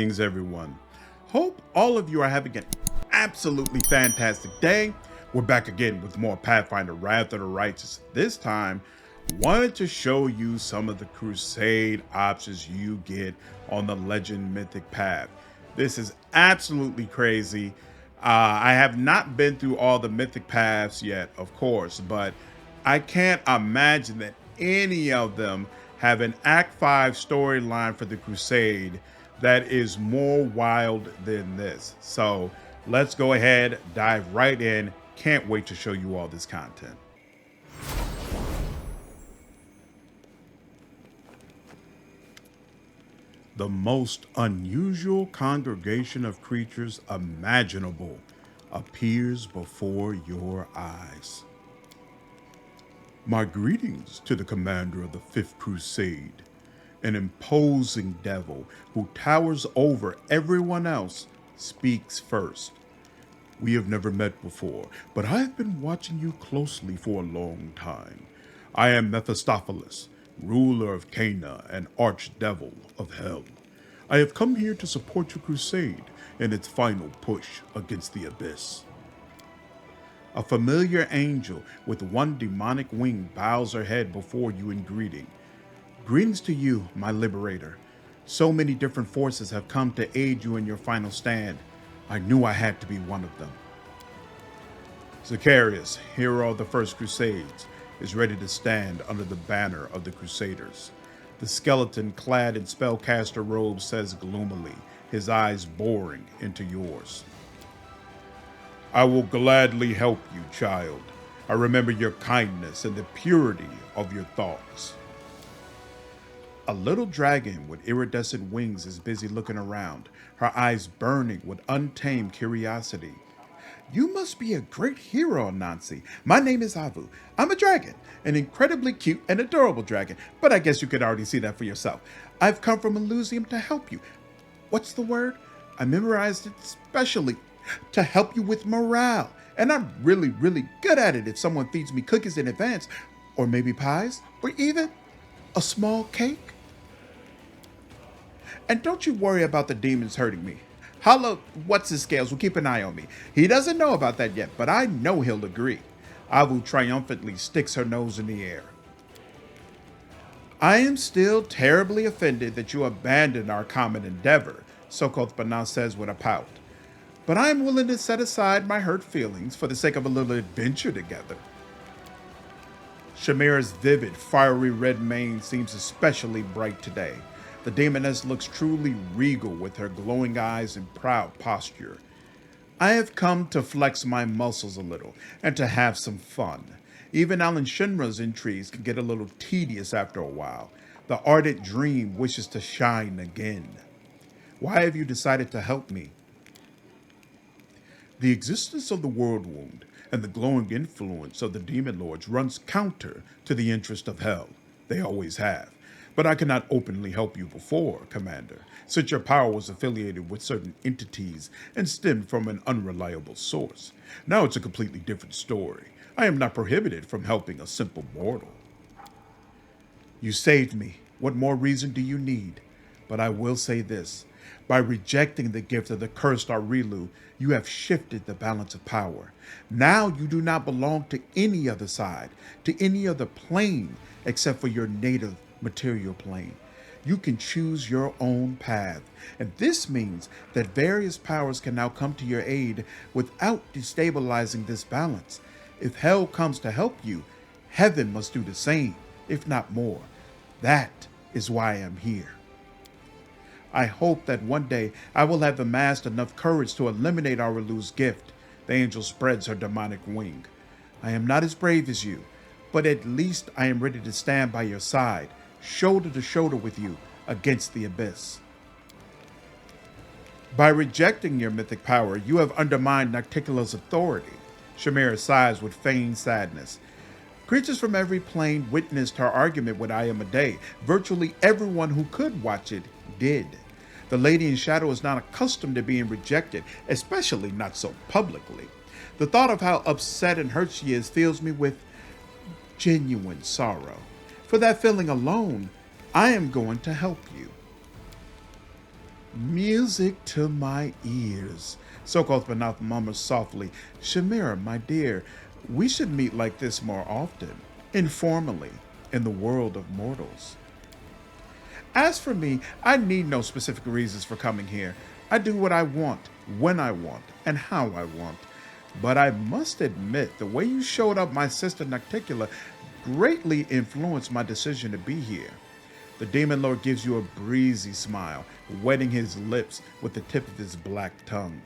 Greetings, everyone. Hope all of you are having an absolutely fantastic day. We're back again with more Pathfinder Wrath of the Righteous. This time, wanted to show you some of the Crusade options you get on the Legend Mythic path. This is absolutely crazy. I have not been through all the Mythic paths yet, of course, but I can't imagine that any of them have an Act 5 storyline for the Crusade that is more wild than this. So let's go ahead, dive right in. Can't wait to show you all this content. The most unusual congregation of creatures imaginable appears before your eyes. My greetings to the commander of the Fifth Crusade, an imposing devil who towers over everyone else, speaks first. We have never met before, but I have been watching you closely for a long time. I am Mephistopheles, ruler of Cana and archdevil of hell. I have come here to support your crusade in its final push against the abyss. A familiar angel with one demonic wing bows her head before you in greeting. Greetings to you, my liberator. So many different forces have come to aid you in your final stand. I knew I had to be one of them. Zacharius, hero of the First Crusades, is ready to stand under the banner of the Crusaders. The skeleton clad in spellcaster robes says gloomily, his eyes boring into yours. I will gladly help you, child. I remember your kindness and the purity of your thoughts. A little dragon with iridescent wings is busy looking around, her eyes burning with untamed curiosity. You must be a great hero, Nancy. My name is Aivu. I'm a dragon, an incredibly cute and adorable dragon, but I guess you could already see that for yourself. I've come from Elysium to help you. What's the word? I memorized it specially to help you with morale, and I'm really good at it if someone feeds me cookies in advance, or maybe pies, or even a small cake. And don't you worry about the demons hurting me. Holla, what's-his-scales will keep an eye on me. He doesn't know about that yet, but I know he'll agree. Aivu triumphantly sticks her nose in the air. I am still terribly offended that you abandoned our common endeavor, Socobenoth says with a pout. But I am willing to set aside my hurt feelings for the sake of a little adventure together. Shamira's vivid, fiery red mane seems especially bright today. The demoness looks truly regal with her glowing eyes and proud posture. I have come to flex my muscles a little and to have some fun. Even Alan Shinra's intrigues can get a little tedious after a while. The ardent dream wishes to shine again. Why have you decided to help me? The existence of the Worldwound and the glowing influence of the Demon Lords runs counter to the interest of hell. They always have. But I cannot openly help you before, Commander, since your power was affiliated with certain entities and stemmed from an unreliable source. Now it's a completely different story. I am not prohibited from helping a simple mortal. You saved me. What more reason do you need? But I will say this. By rejecting the gift of the cursed Areelu, you have shifted the balance of power. Now you do not belong to any other side, to any other plane, except for your native material plane. You can choose your own path, and this means that various powers can now come to your aid without destabilizing this balance. If hell comes to help you, heaven must do the same, if not more. That is why I am here. I hope that one day I will have amassed enough courage to eliminate Areelu's gift. The angel spreads her demonic wing. I am not as brave as you, but at least I am ready to stand by your side, shoulder to shoulder with you against the abyss. By rejecting your mythic power, you have undermined Nocticula's authority. Shamira sighs with feigned sadness. Creatures from every plane witnessed her argument with Ayamade. Virtually everyone who could watch it did. The Lady in Shadow is not accustomed to being rejected, especially not so publicly. The thought of how upset and hurt she is fills me with genuine sorrow. For that feeling alone, I am going to help you. Music to my ears. Socobenoth murmurs softly, Shamira, my dear, we should meet like this more often, informally, in the world of mortals. As for me, I need no specific reasons for coming here. I do what I want, when I want, and how I want. But I must admit, the way you showed up my sister Nocticula greatly influenced my decision to be here. The Demon Lord gives you a breezy smile, wetting his lips with the tip of his black tongue.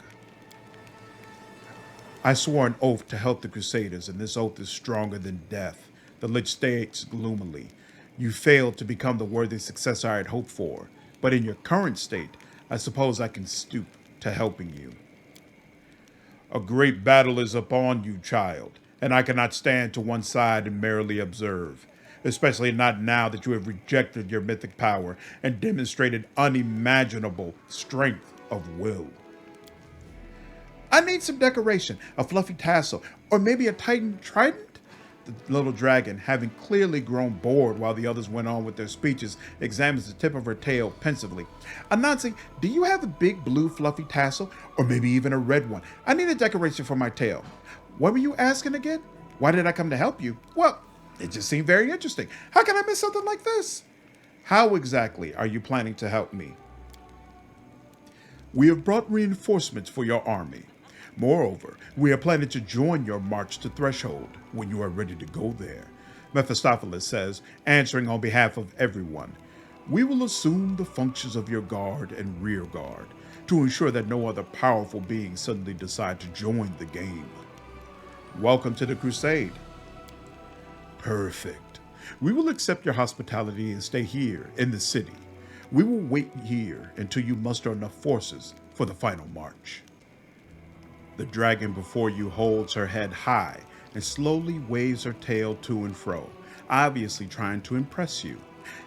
I swore an oath to help the Crusaders, and this oath is stronger than death, the Lich states gloomily. You failed to become the worthy successor I had hoped for, but in your current state, I suppose I can stoop to helping you. A great battle is upon you, child, and I cannot stand to one side and merely observe, especially not now that you have rejected your mythic power and demonstrated unimaginable strength of will. I need some decoration, a fluffy tassel, or maybe a titan trident? The little dragon, having clearly grown bored while the others went on with their speeches, examines the tip of her tail pensively. Anansi, do you have a big blue fluffy tassel, or maybe even a red one? I need a decoration for my tail. What were you asking again? Why did I come to help you? Well, it just seemed very interesting. How can I miss something like this? How exactly are you planning to help me? We have brought reinforcements for your army. Moreover, we are planning to join your march to Threshold when you are ready to go there. Mephistopheles says, answering on behalf of everyone. We will assume the functions of your guard and rear guard to ensure that no other powerful beings suddenly decide to join the game. Welcome to the Crusade. Perfect. We will accept your hospitality and stay here in the city. We will wait here until you muster enough forces for the final march. The dragon before you holds her head high and slowly waves her tail to and fro, obviously trying to impress you.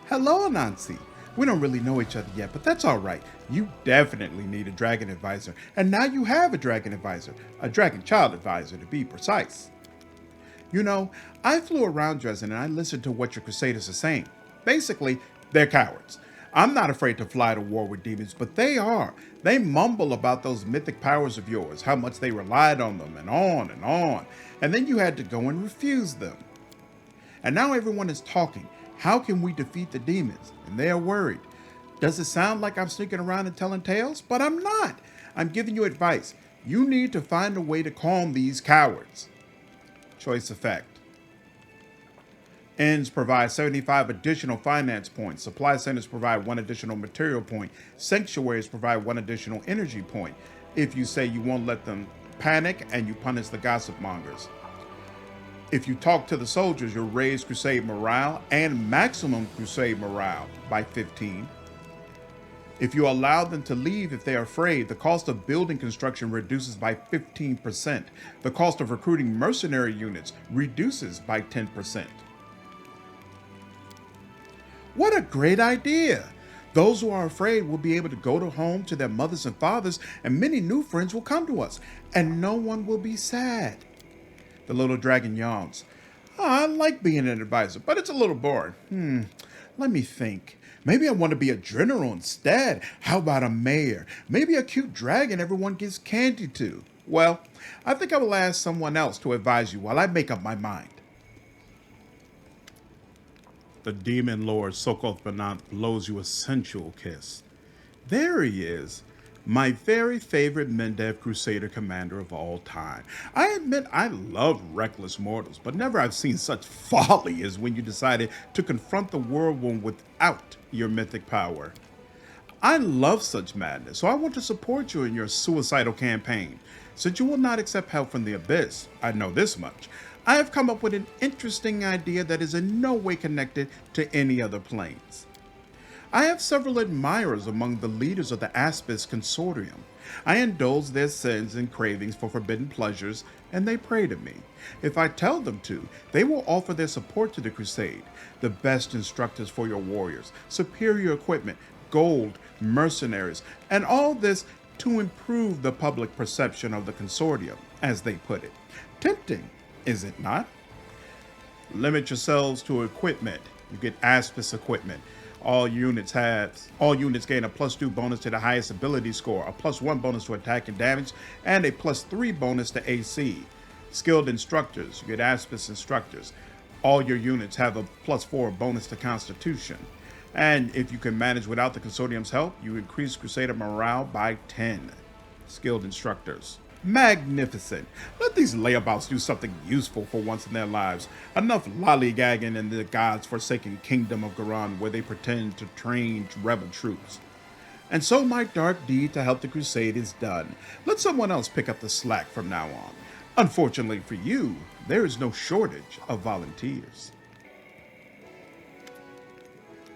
Hello, Anansi. We don't really know each other yet, but that's all right. You definitely need a dragon advisor, and now you have a dragon advisor, a dragon child advisor to be precise. You know, I flew around Drezen and I listened to what your Crusaders are saying. Basically, they're cowards. I'm not afraid to fly to war with demons, but they are. They mumble about those mythic powers of yours, how much they relied on them, and on and on. And then you had to go and refuse them. And now everyone is talking. How can we defeat the demons? And they are worried. Does it sound like I'm sneaking around and telling tales? But I'm not. I'm giving you advice. You need to find a way to calm these cowards. Choice effect. Inns provide 75 additional finance points. Supply centers provide 1 additional material point. Sanctuaries provide 1 additional energy point. If you say you won't let them panic and you punish the gossip mongers. If you talk to the soldiers, you'll raise Crusade morale and maximum Crusade morale by 15. If you allow them to leave if they are afraid, the cost of building construction reduces by 15%. The cost of recruiting mercenary units reduces by 10%. What a great idea! Those who are afraid will be able to go home to their mothers and fathers, and many new friends will come to us, and no one will be sad. The little dragon yawns. I like being an advisor, but it's a little boring. Let me think. Maybe I want to be a general instead. How about a mayor? Maybe a cute dragon everyone gives candy to. Well, I think I will ask someone else to advise you while I make up my mind. The Demon Lord Socobenoth blows you a sensual kiss. There he is, my very favorite Mendev Crusader commander of all time. I admit I love reckless mortals, but never I've seen such folly as when you decided to confront the Worldwound without your mythic power. I love such madness, so I want to support you in your suicidal campaign. Since you will not accept help from the Abyss, I know this much. I have come up with an interesting idea that is in no way connected to any other planes. I have several admirers among the leaders of the Aspis Consortium. I indulge their sins and cravings for forbidden pleasures, and they pray to me. If I tell them to, they will offer their support to the Crusade, the best instructors for your warriors, superior equipment, gold, mercenaries, and all this to improve the public perception of the Consortium, as they put it. Tempting, is it not? Limit yourselves to equipment. You get Aspis equipment. All units gain a +2 bonus to the highest ability score, a +1 bonus to attack and damage, and a +3 bonus to AC. Skilled instructors, you get Aspis instructors. All your units have a +4 bonus to Constitution. And if you can manage without the Consortium's help, you increase Crusader morale by 10. Skilled instructors. Magnificent. Let these layabouts do something useful for once in their lives. Enough lollygagging in the God's forsaken kingdom of Garan where they pretend to train rebel troops. And so my dark deed to help the Crusade is done. Let someone else pick up the slack from now on. Unfortunately for you, there is no shortage of volunteers.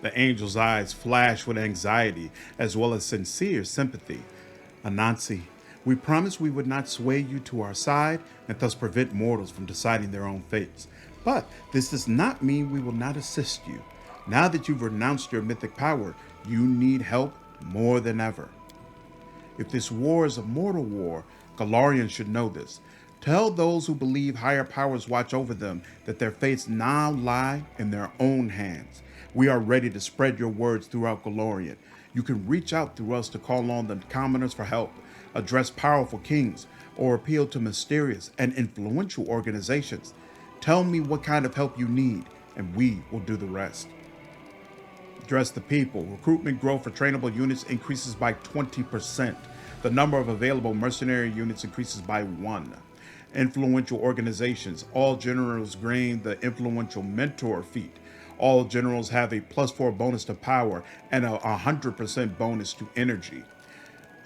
The angel's eyes flash with anxiety as well as sincere sympathy. Anansi, we promised we would not sway you to our side and thus prevent mortals from deciding their own fates. But this does not mean we will not assist you. Now that you've renounced your mythic power, you need help more than ever. If this war is a mortal war, Golarion should know this. Tell those who believe higher powers watch over them that their fates now lie in their own hands. We are ready to spread your words throughout Golarion. You can reach out through us to call on the commoners for help, address powerful kings, or appeal to mysterious and influential organizations. Tell me what kind of help you need, and we will do the rest. Address the people. Recruitment growth for trainable units increases by 20%. The number of available mercenary units increases by 1. Influential organizations. All generals gain the influential mentor feat. All generals have a +4 bonus to power and a 100% bonus to energy.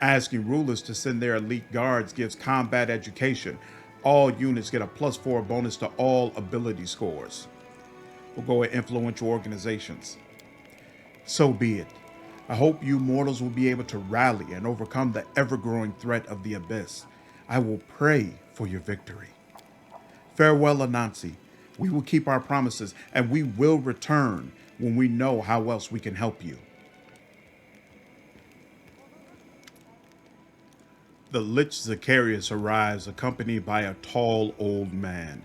Asking rulers to send their elite guards gives combat education. All units get a +4 bonus to all ability scores. We'll go with influential organizations. So be it. I hope you mortals will be able to rally and overcome the ever-growing threat of the abyss. I will pray for your victory. Farewell, Anansi. We will keep our promises, and we will return when we know how else we can help you. The Lich Zacharius arrives accompanied by a tall old man.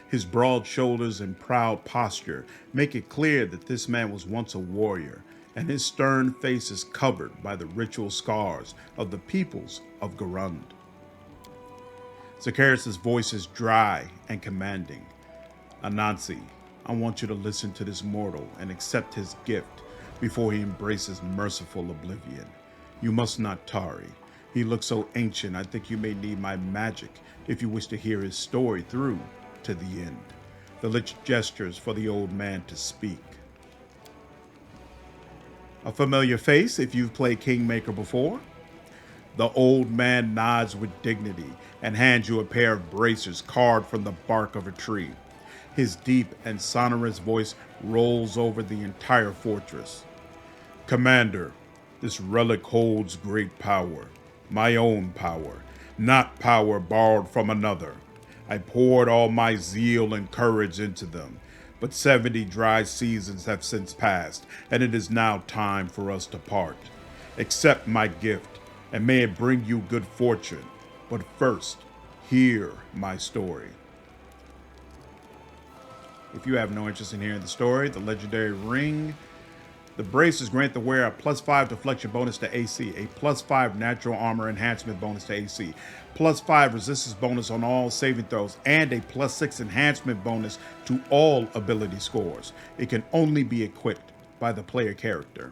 His broad shoulders and proud posture make it clear that this man was once a warrior, and his stern face is covered by the ritual scars of the peoples of Garund. Zacharias' voice is dry and commanding. Anansi, I want you to listen to this mortal and accept his gift before he embraces merciful oblivion. You must not tarry. He looks so ancient, I think you may need my magic if you wish to hear his story through to the end. The Lich gestures for the old man to speak. A familiar face if you've played Kingmaker before? The old man nods with dignity and hands you a pair of bracers carved from the bark of a tree. His deep and sonorous voice rolls over the entire fortress. Commander, this relic holds great power. My own power, not power borrowed from another. I poured all my zeal and courage into them, but 70 dry seasons have since passed, and it is now time for us to part. Accept my gift, and may it bring you good fortune. But first, hear my story. If you have no interest in hearing the story, the legendary ring. The braces grant the wearer a +5 deflection bonus to AC, a +5 natural armor enhancement bonus to AC, +5 resistance bonus on all saving throws, and a +6 enhancement bonus to all ability scores. It can only be equipped by the player character.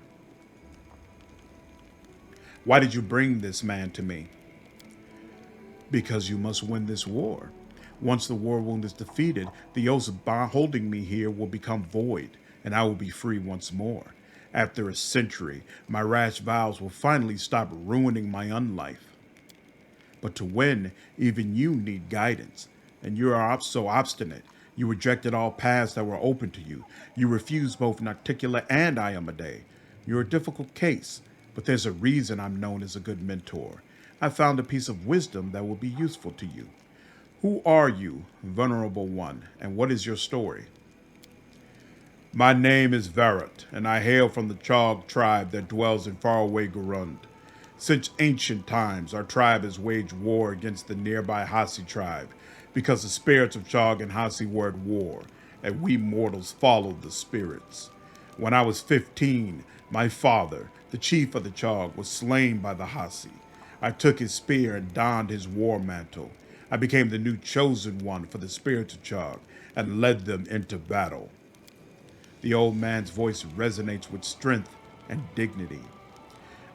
Why did you bring this man to me? Because you must win this war. Once the Worldwound is defeated, the oaths holding me here will become void, and I will be free once more. After a century, my rash vows will finally stop ruining my unlife. But to win, even you need guidance, and you are so obstinate. You rejected all paths that were open to you. You refused both Nocticula and Iamade. You're a difficult case, but there's a reason I'm known as a good mentor. I found a piece of wisdom that will be useful to you. Who are you, vulnerable one, and what is your story? My name is Varut, and I hail from the Chog tribe that dwells in faraway Garund. Since ancient times, our tribe has waged war against the nearby Hasi tribe, because the spirits of Chog and Hasi were at war, and we mortals followed the spirits. When I was 15, my father, the chief of the Chog, was slain by the Hasi. I took his spear and donned his war mantle. I became the new chosen one for the spiritual Chog and led them into battle. The old man's voice resonates with strength and dignity.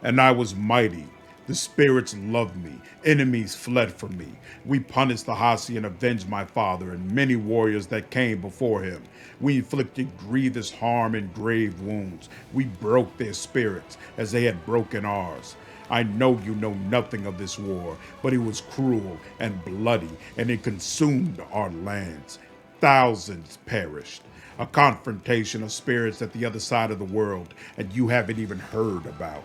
And I was mighty. The spirits loved me. Enemies fled from me. We punished the Hasi and avenged my father and many warriors that came before him. We inflicted grievous harm and grave wounds. We broke their spirits as they had broken ours. I know you know nothing of this war, but it was cruel and bloody, and it consumed our lands. Thousands perished. A confrontation of spirits at the other side of the world, and you haven't even heard about.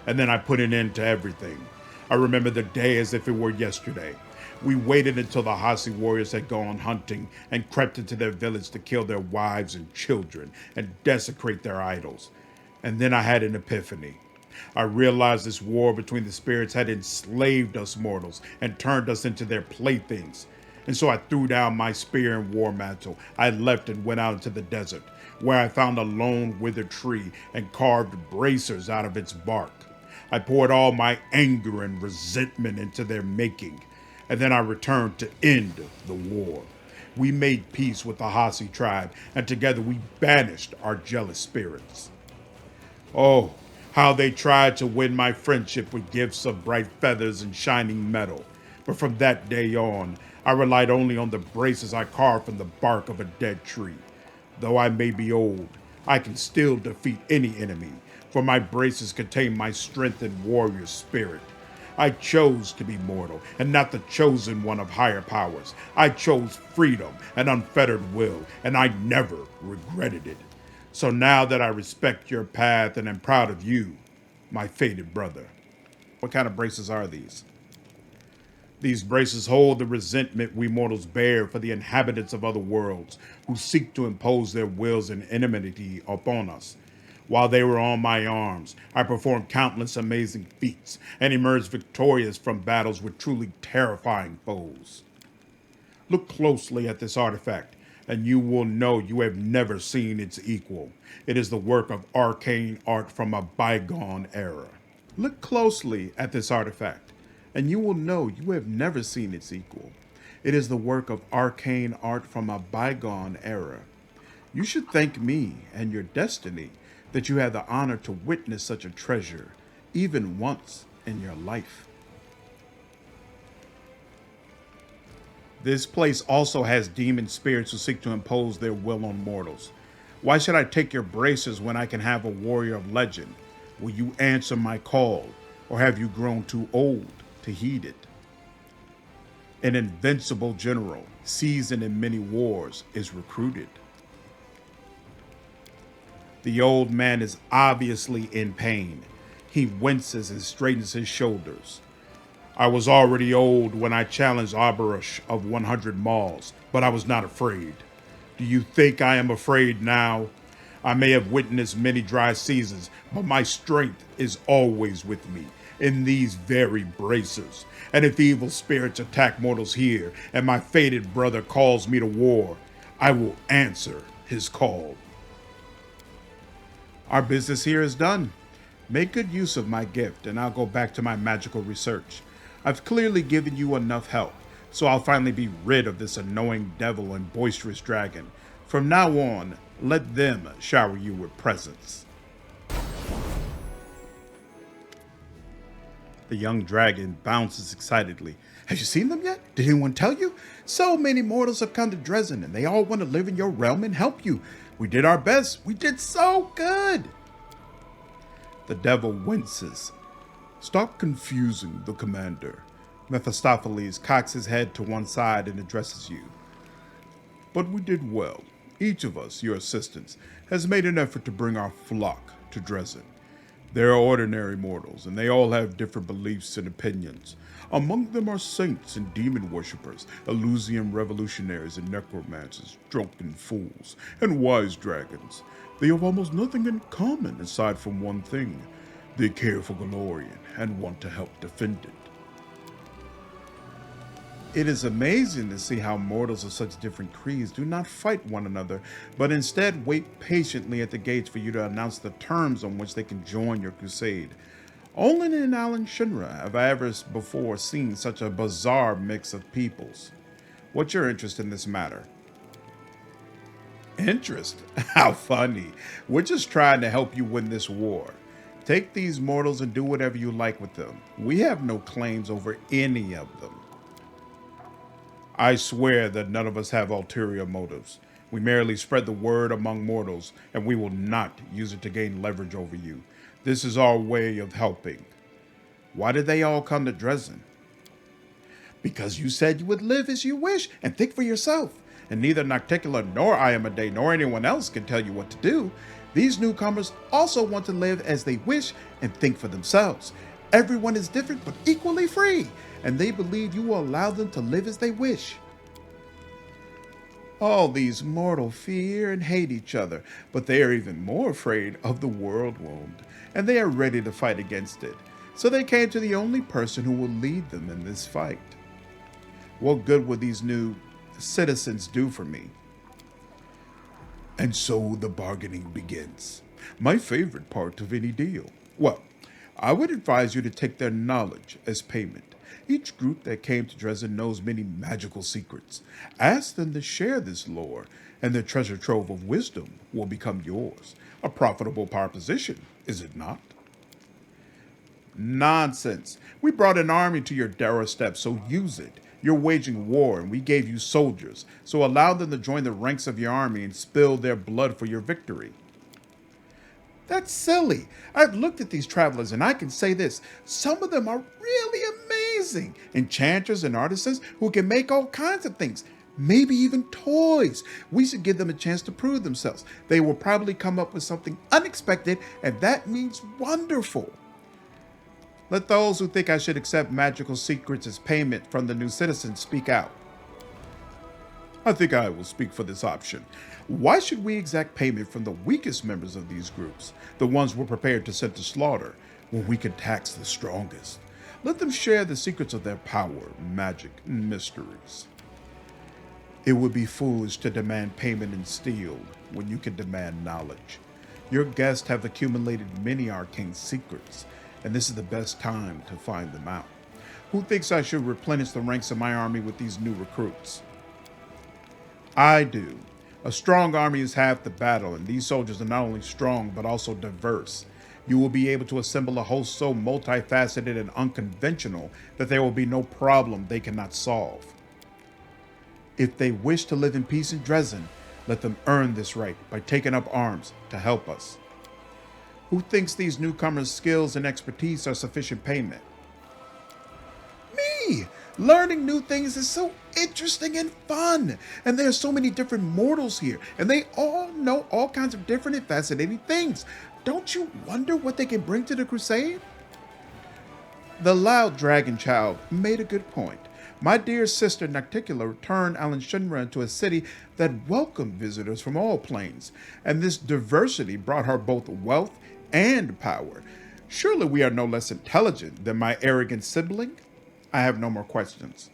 And then I put an end to everything. I remember the day as if it were yesterday. We waited until the Hasi warriors had gone hunting and crept into their village to kill their wives and children and desecrate their idols. And then I had an epiphany. I realized this war between the spirits had enslaved us mortals and turned us into their playthings. And so I threw down my spear and war mantle. I left and went out into the desert, where I found a lone withered tree and carved bracers out of its bark. I poured all my anger and resentment into their making, and then I returned to end the war. We made peace with the Hasi tribe, and together we banished our jealous spirits. Oh, how they tried to win my friendship with gifts of bright feathers and shining metal. But from that day on, I relied only on the braces I carved from the bark of a dead tree. Though I may be old, I can still defeat any enemy, for my braces contain my strength and warrior spirit. I chose to be mortal, and not the chosen one of higher powers. I chose freedom and unfettered will, and I never regretted it. So now that I respect your path and am proud of you, my fated brother. What kind of braces are these? These braces hold the resentment we mortals bear for the inhabitants of other worlds who seek to impose their wills and enmity upon us. While they were on my arms, I performed countless amazing feats and emerged victorious from battles with truly terrifying foes. Look closely at this artifact, and you will know you have never seen its equal. It is the work of arcane art from a bygone era. Look closely at this artifact, and you will know you have never seen its equal. It is the work of arcane art from a bygone era. You should thank me and your destiny that you had the honor to witness such a treasure, even once in your life. This place also has demon spirits who seek to impose their will on mortals. Why should I take your braces when I can have a warrior of legend? Will you answer my call, or have you grown too old to heed it? An invincible general, seasoned in many wars, is recruited. The old man is obviously in pain. He winces and straightens his shoulders. I was already old when I challenged Abarush of 100 Mauls, but I was not afraid. Do you think I am afraid now? I may have witnessed many dry seasons, but my strength is always with me, in these very bracers. And if evil spirits attack mortals here, and my fated brother calls me to war, I will answer his call. Our business here is done. Make good use of my gift, and I'll go back to my magical research. I've clearly given you enough help, so I'll finally be rid of this annoying devil and boisterous dragon. From now on, let them shower you with presents. The young dragon bounces excitedly. Have you seen them yet? Did anyone tell you? So many mortals have come to Drezen, and they all want to live in your realm and help you. We did our best. We did so good. The devil winces. Stop confusing the commander. Mephistopheles cocks his head to one side and addresses you. But we did well. Each of us, your assistants, has made an effort to bring our flock to Drezen. They are ordinary mortals, and they all have different beliefs and opinions. Among them are saints and demon worshippers, Elysium revolutionaries and necromancers, drunken fools, and wise dragons. They have almost nothing in common aside from one thing. They care for Golarion and want to help defend it. It is amazing to see how mortals of such different creeds do not fight one another, but instead wait patiently at the gates for you to announce the terms on which they can join your crusade. Only in Alan Shinra have I ever before seen such a bizarre mix of peoples. What's your interest in this matter? Interest? How funny. We're just trying to help you win this war. Take these mortals and do whatever you like with them. We have no claims over any of them. I swear that none of us have ulterior motives. We merely spread the word among mortals, and we will not use it to gain leverage over you. This is our way of helping. Why did they all come to Drezen? Because you said you would live as you wish and think for yourself. And neither Nocticula nor Iamade nor anyone else can tell you what to do. These newcomers also want to live as they wish and think for themselves. Everyone is different but equally free, and they believe you will allow them to live as they wish. All these mortal fear and hate each other, but they are even more afraid of the Worldwound, and they are ready to fight against it. So they came to the only person who will lead them in this fight. What good would these new citizens do for me? And so the bargaining begins. My favorite part of any deal. Well, I would advise you to take their knowledge as payment. Each group that came to Drezen knows many magical secrets. Ask them to share this lore, and their treasure trove of wisdom will become yours. A profitable proposition, is it not? Nonsense. We brought an army to your doorstep, so use it. You're waging war, and we gave you soldiers, so allow them to join the ranks of your army and spill their blood for your victory. That's silly. I've looked at these travelers, and I can say this. Some of them are really amazing. Enchanters and artisans who can make all kinds of things, maybe even toys. We should give them a chance to prove themselves. They will probably come up with something unexpected, and that means wonderful. Let those who think I should accept magical secrets as payment from the new citizens speak out. I think I will speak for this option. Why should we exact payment from the weakest members of these groups, the ones we're prepared to send to slaughter, when we can tax the strongest? Let them share the secrets of their power, magic, and mysteries. It would be foolish to demand payment in steel when you can demand knowledge. Your guests have accumulated many arcane secrets, and this is the best time to find them out. Who thinks I should replenish the ranks of my army with these new recruits? I do. A strong army is half the battle, and these soldiers are not only strong, but also diverse. You will be able to assemble a host so multifaceted and unconventional that there will be no problem they cannot solve. If they wish to live in peace in Drezen, let them earn this right by taking up arms to help us. Who thinks these newcomers' skills and expertise are sufficient payment? Me! Learning new things is so interesting and fun, and there are so many different mortals here, and they all know all kinds of different and fascinating things. Don't you wonder what they can bring to the crusade? The loud dragon child made a good point. My dear sister Nocticula turned Alan Shinra into a city that welcomed visitors from all planes, and this diversity brought her both wealth and power. Surely we are no less intelligent than my arrogant sibling? I have no more questions.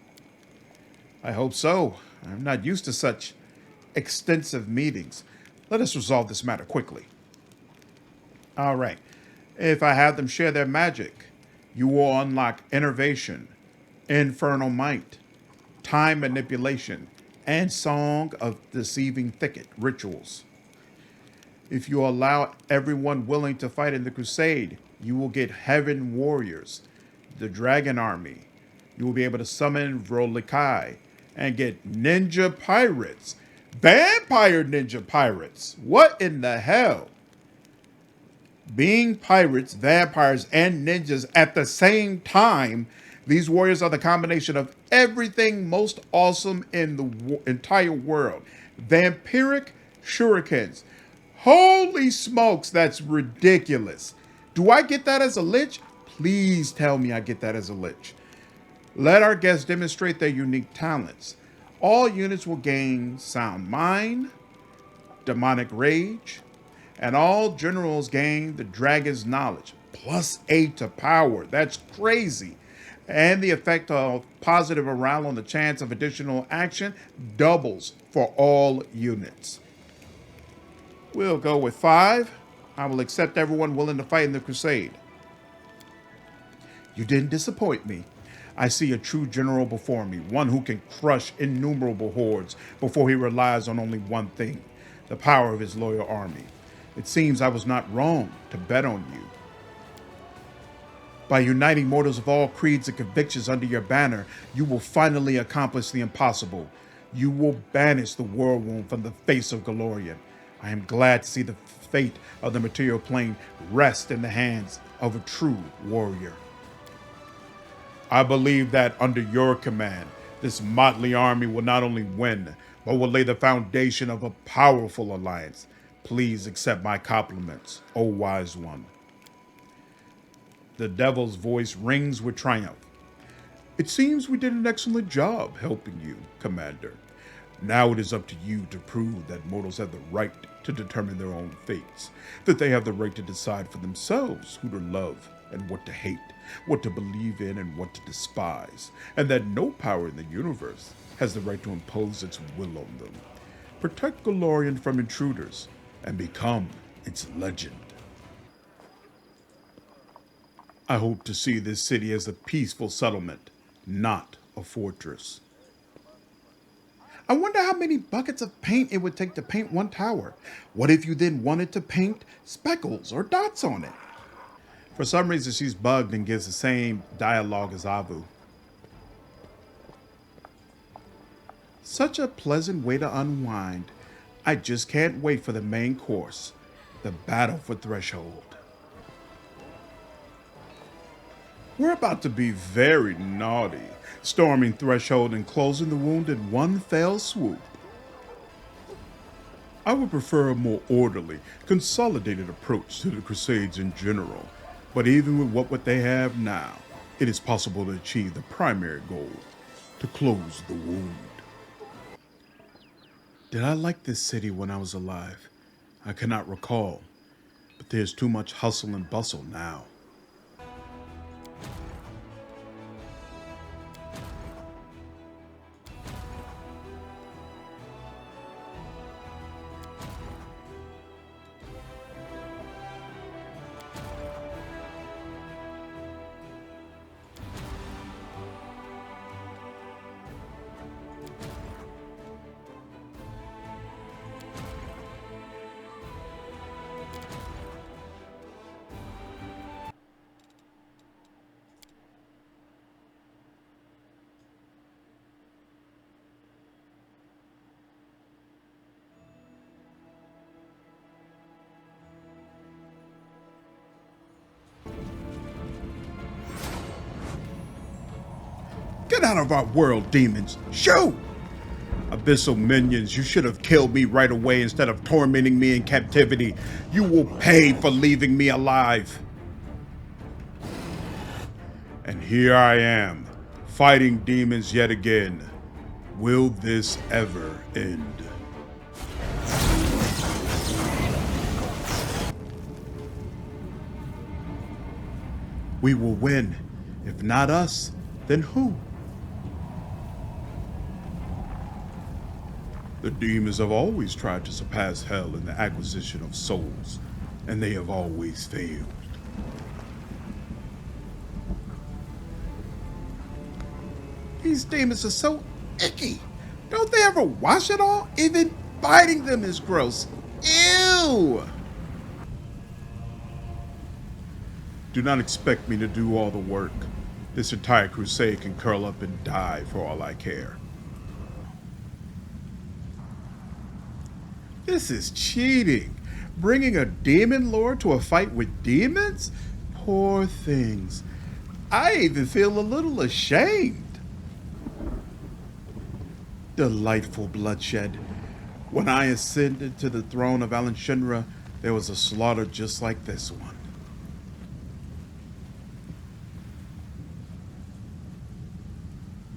I hope so. I'm not used to such extensive meetings. Let us resolve this matter quickly. All right. If I have them share their magic, you will unlock Innervation, Infernal Might, Time Manipulation, and Song of Deceiving Thicket rituals. If you allow everyone willing to fight in the crusade, you will get Heaven Warriors, the Dragon Army. You will be able to summon Vrolikai and get Ninja Pirates. Vampire Ninja Pirates. What in the hell? Being pirates, vampires, and ninjas at the same time, these warriors are the combination of everything most awesome in the entire world. Vampiric shurikens. Holy smokes, that's ridiculous. Do I get that as a lich? Please tell me I get that as a lich. Let our guests demonstrate their unique talents. All units will gain Sound Mind, Demonic Rage, and all generals gain the Dragon's Knowledge, plus 8 to power. That's crazy. And the effect of positive morale on the chance of additional action doubles for all units. We'll go with 5. I will accept everyone willing to fight in the Crusade. You didn't disappoint me. I see a true general before me, one who can crush innumerable hordes before he relies on only one thing, the power of his loyal army. It seems I was not wrong to bet on you. By uniting mortals of all creeds and convictions under your banner, you will finally accomplish the impossible. You will banish the Worldwound from the face of Golarion. I am glad to see the fate of the material plane rest in the hands of a true warrior. I believe that under your command, this motley army will not only win, but will lay the foundation of a powerful alliance. Please accept my compliments, O wise one. The devil's voice rings with triumph. It seems we did an excellent job helping you, Commander. Now it is up to you to prove that mortals have the right to determine their own fates, that they have the right to decide for themselves who to love and what to hate, what to believe in and what to despise, and that no power in the universe has the right to impose its will on them. Protect Golarion from intruders and become its legend. I hope to see this city as a peaceful settlement, not a fortress. I wonder how many buckets of paint it would take to paint one tower. What if you then wanted to paint speckles or dots on it? For some reason, she's bugged and gives the same dialogue as Aivu. Such a pleasant way to unwind. I just can't wait for the main course, the battle for Threshold. We're about to be very naughty, storming Threshold and closing the wound in one fell swoop. I would prefer a more orderly, consolidated approach to the Crusades in general, but even with what they have now, it is possible to achieve the primary goal, to close the wound. Did I like this city when I was alive? I cannot recall, but there's too much hustle and bustle now. Get out of our world, demons! Shoot! Abyssal minions, you should have killed me right away instead of tormenting me in captivity. You will pay for leaving me alive. And here I am, fighting demons yet again. Will this ever end? We will win. If not us, then who? The demons have always tried to surpass hell in the acquisition of souls, and they have always failed. These demons are so icky. Don't they ever wash it all? Even biting them is gross. Ew! Do not expect me to do all the work. This entire crusade can curl up and die for all I care. This is cheating. Bringing a demon lord to a fight with demons? Poor things. I even feel a little ashamed. Delightful bloodshed. When I ascended to the throne of Alan, there was a slaughter just like this one.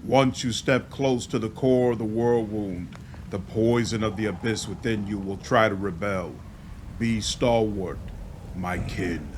Once you step close to the core of the Worldwound, the poison of the abyss within you will try to rebel. Be stalwart, my kin.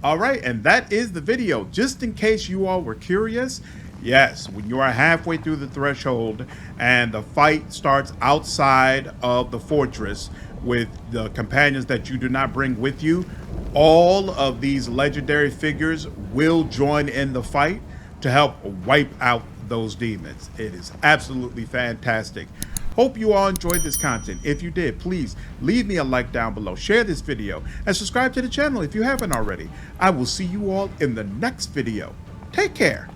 All right, and that is the video. Just in case you all were curious, yes, when you are halfway through the threshold and the fight starts outside of the fortress with the companions that you do not bring with you, all of these legendary figures will join in the fight to help wipe out those demons. It is absolutely fantastic. Hope you all enjoyed this content. If you did, please leave me a like down below, share this video, and subscribe to the channel if you haven't already. I will see you all in the next video. Take care.